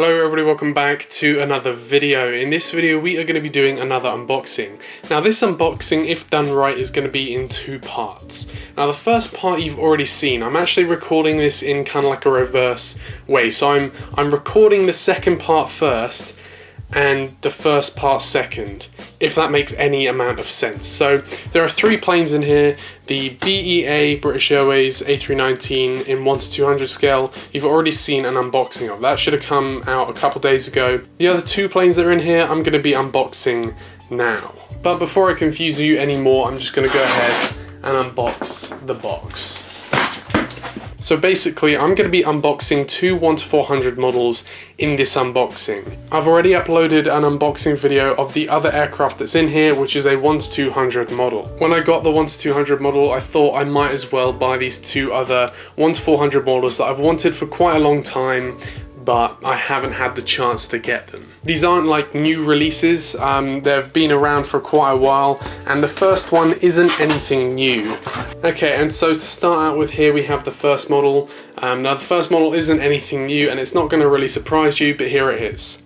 Hello everybody, welcome back to another video. In this video we are going to be doing another unboxing. Now this unboxing, if done right, is going to be in two parts. Now the first part you've already seen. I'm actually recording this in kind of like a reverse way. So I'm recording the second part first and the first part second, if that makes any amount of sense. So there are three planes in here. The BEA, British Airways A319 in 1:200 scale, you've already seen an unboxing of. That should have come out a couple days ago. The other two planes that are in here, I'm going to be unboxing now. But before I confuse you anymore, I'm just going to go ahead and unbox the box. So basically, I'm going to be unboxing two 1-400 models in this unboxing. I've already uploaded an unboxing video of the other aircraft that's in here, which is a 1-200 model. When I got the 1-200 model, I thought I might as well buy these two other 1-400 models that I've wanted for quite a long time, but I haven't had the chance to get them. These aren't like new releases, they've been around for quite a while, and the first one isn't anything new. Okay, and so to start out with, here we have the first model. Now the first model isn't anything new, and it's not going to really surprise you, but here it is.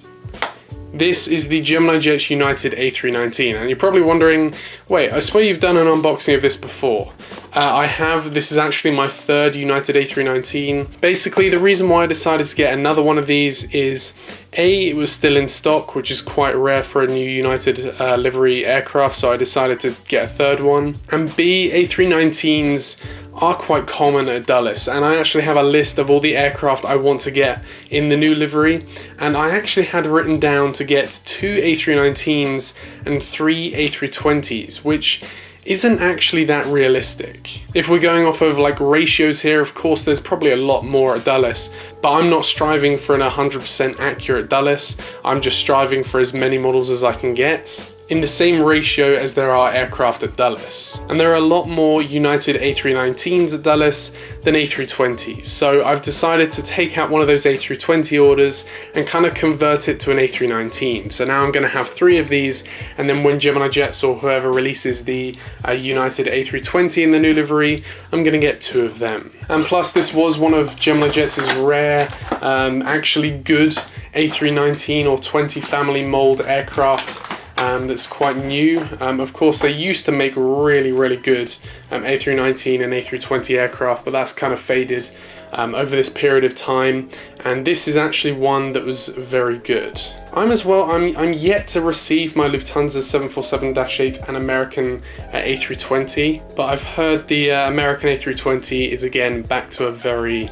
This is the Gemini Jets United A319, and you're probably wondering, wait, I swear you've done an unboxing of this before. I have. This is actually my third United A319. Basically, the reason why I decided to get another one of these is A, it was still in stock, which is quite rare for a new United livery aircraft, so I decided to get a third one. And B, A319s are quite common at Dulles, and I actually have a list of all the aircraft I want to get in the new livery, and I actually had written down to get 2 A319s and 3 A320s, which isn't actually that realistic. If we're going off of like ratios here, of course there's probably a lot more at Dulles, but I'm not striving for an 100% accurate Dulles. I'm just striving for as many models as I can get in the same ratio as there are aircraft at Dulles. And there are a lot more United A319s at Dulles than A320s. So I've decided to take out one of those A320 orders and kind of convert it to an A319. So now I'm going to have 3 of these, and then when Gemini Jets or whoever releases the United A320 in the new livery, I'm going to get 2 of them. And plus, this was one of Gemini Jets' rare, actually good A319 or 20 family mold aircraft. That's quite new. Of course, they used to make really good A319 and A320 aircraft, but that's kind of faded over this period of time, and this is actually one that was very good. I'm yet to receive my Lufthansa 747-8 and American A320, but I've heard the American A320 is again back to a very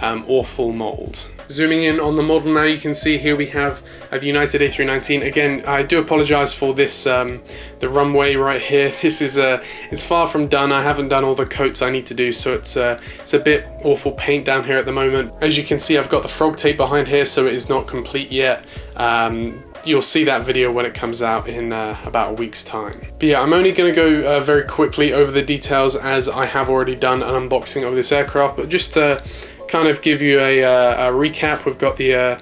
awful mold. Zooming in on the model now, you can see here we have the United A319. Again, I do apologise for this, the runway right here. This is it's far from done. I haven't done all the coats I need to do, so it's a bit awful paint down here at the moment. As you can see, I've got the frog tape behind here, so it is not complete yet. You'll see that video when it comes out in about a week's time. But yeah, I'm only going to go very quickly over the details, as I have already done an unboxing of this aircraft, but just to kind of give you a recap, we've got the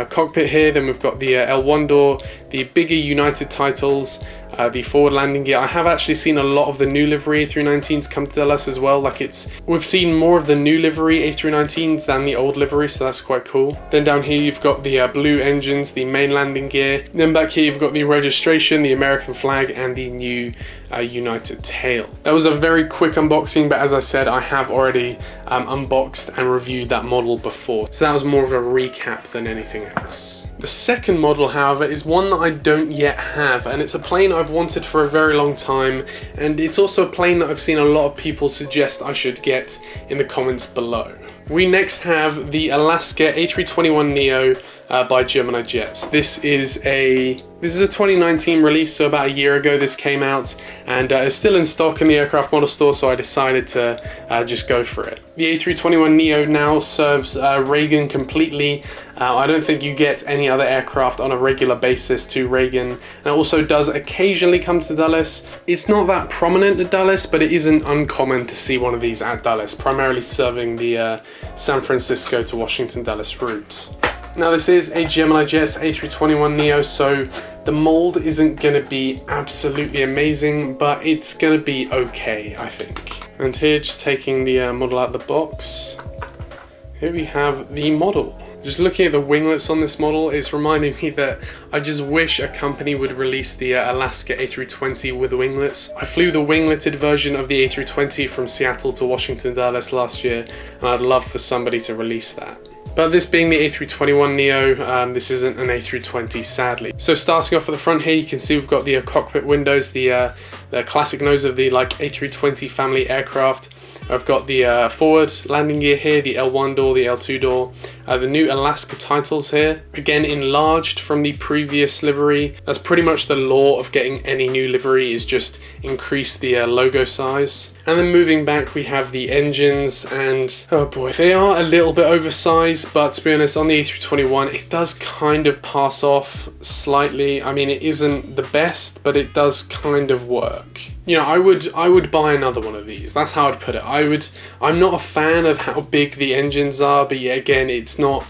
cockpit here, then we've got the L1 door, the bigger United titles, the forward landing gear. I have actually seen a lot of the new livery A319s come to Dulles as well. Like we've seen more of the new livery A319s than the old livery, so that's quite cool. Then down here you've got the blue engines, the main landing gear. Then back here you've got the registration, the American flag, and the new United tail. That was a very quick unboxing, but as I said, I have already unboxed and reviewed that model before, so that was more of a recap than anything else. The second model, however, is one that I don't yet have, and it's a plane I've wanted for a very long time, and it's also a plane that I've seen a lot of people suggest I should get in the comments below. We next have the Alaska A321neo by Gemini Jets. This is a 2019 release, so about a year ago this came out, and it's still in stock in the aircraft model store, so I decided to just go for it. The A321neo now serves Reagan completely. I don't think you get any other aircraft on a regular basis to Reagan, and it also does occasionally come to Dulles. It's not that prominent at Dulles, but it isn't uncommon to see one of these at Dulles, primarily serving the San Francisco to Washington Dulles route. Now this is a Gemini Jets A321neo, so the mold isn't going to be absolutely amazing, but it's going to be okay, I think. And here, just taking the model out of the box, here we have the model. Just looking at the winglets on this model, it's reminding me that I just wish a company would release the Alaska A320 with winglets. I flew the wingleted version of the A320 from Seattle to Washington Dulles last year, and I'd love for somebody to release that. But this being the A321neo, this isn't an A320, sadly. So starting off at the front here, you can see we've got the cockpit windows, the classic nose of the like A320 family aircraft. I've got the forward landing gear here, the L1 door, the L2 door, the new Alaska titles here, again enlarged from the previous livery. That's pretty much the law of getting any new livery, is just increase the logo size. And then moving back, we have the engines, and oh boy, they are a little bit oversized, but to be honest, on the A321, it does kind of pass off slightly. I mean, it isn't the best, but it does kind of work. You know, I would buy another one of these. That's how I'd put it. I'm not a fan of how big the engines are, but yeah, again, it's not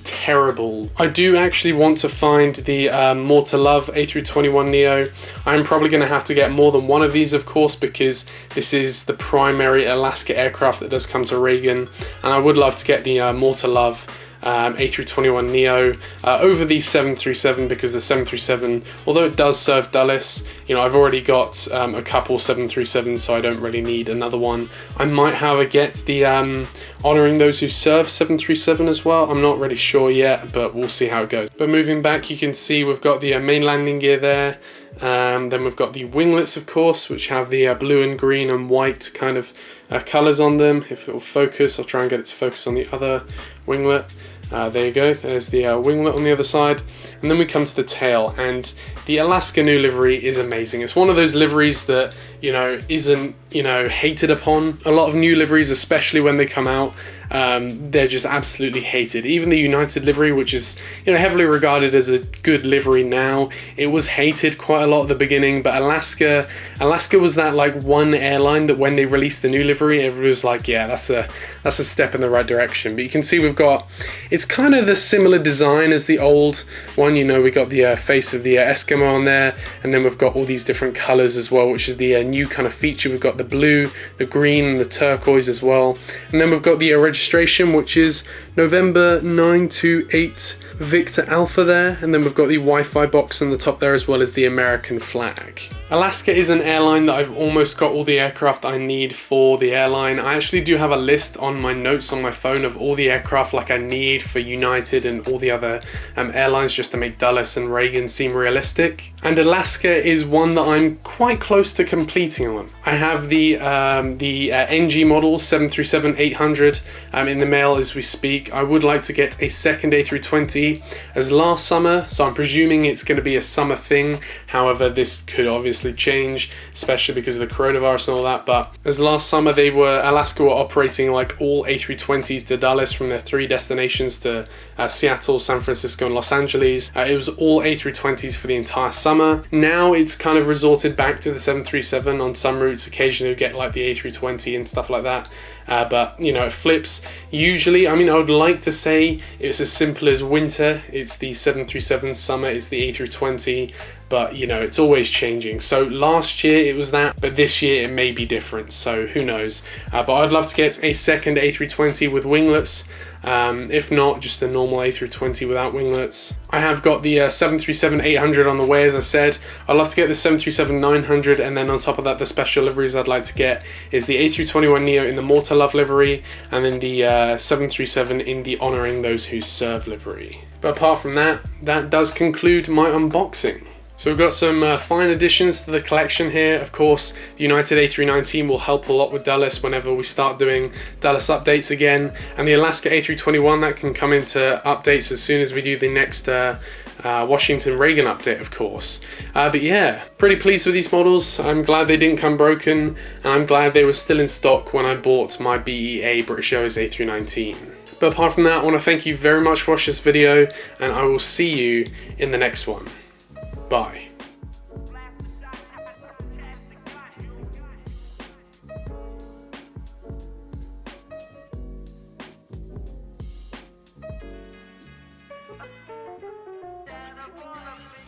terrible. I do actually want to find the More to Love A321neo. I'm probably going to have to get more than one of these, of course, because this is the primary Alaska aircraft that does come to Reagan, and I would love to get the More to Love A321neo over the 737, because the 737, although it does serve Dulles, you know, I've already got a couple 737s, so I don't really need another one. I might have a get the honouring those who serve 737 as well. I'm not really sure yet, but we'll see how it goes. But moving back, you can see we've got the main landing gear there. Then we've got the winglets, of course, which have the blue and green and white kind of colours on them. If it will focus, I'll try and get it to focus on the other winglet. There you go, there's the winglet on the other side. And then we come to the tail, and the Alaska new livery is amazing. It's one of those liveries that, you know, isn't, you know, hated upon. A lot of new liveries, especially when they come out, they're just absolutely hated. Even the United livery, which is, you know, heavily regarded as a good livery now, it was hated quite a lot at the beginning. But Alaska was that like one airline that when they released the new livery, everybody was like, yeah, that's a step in the right direction. But you can see we've got, it's kind of the similar design as the old one. You know, we got the face of the Eskimo on there, and then we've got all these different colors as well, which is the new kind of feature. We've got the blue, the green, and the turquoise as well. And then we've got the registration, which is November 928 Victor Alpha there, and then we've got the Wi-Fi box on the top there, as well as the American flag. Alaska is an airline that I've almost got all the aircraft I need for the airline. I actually do have a list on my notes on my phone of all the aircraft like I need for United and all the other airlines, just to make Dulles and Reagan seem realistic. And Alaska is one that I'm quite close to completing on. I have the NG model 737-800 in the mail as we speak. I would like to get a second A320 as last summer, so I'm presuming it's going to be a summer thing. However, this could obviously change, especially because of the coronavirus and all that. But as last summer, Alaska were operating like all A320s to Dulles from their 3 destinations to Seattle, San Francisco, and Los Angeles. It was all A320s for the entire summer. Now it's kind of resorted back to the 737 on some routes. Occasionally you get like the A320 and stuff like that. But you know, it flips. Usually, I mean, I would like to say it's as simple as winter, it's the 737, summer it's the A320, but you know, it's always changing. So last year it was that, but this year it may be different, so who knows. But I'd love to get a second A320 with winglets. If not, just a normal A320 without winglets. I have got the 737-800 on the way, as I said. I'd love to get the 737-900, and then on top of that, the special liveries I'd like to get is the A321neo in the More to Love livery, and then the 737 in the Honouring Those Who Serve livery. But apart from that, that does conclude my unboxing. So we've got some fine additions to the collection here. Of course, the United A319 will help a lot with Dulles whenever we start doing Dulles updates again. And the Alaska A321, that can come into updates as soon as we do the next Washington Reagan update, of course. But yeah, pretty pleased with these models. I'm glad they didn't come broken, and I'm glad they were still in stock when I bought my BEA British Airways A319. But apart from that, I want to thank you very much for watching this video, and I will see you in the next one. Bye. And I wanna be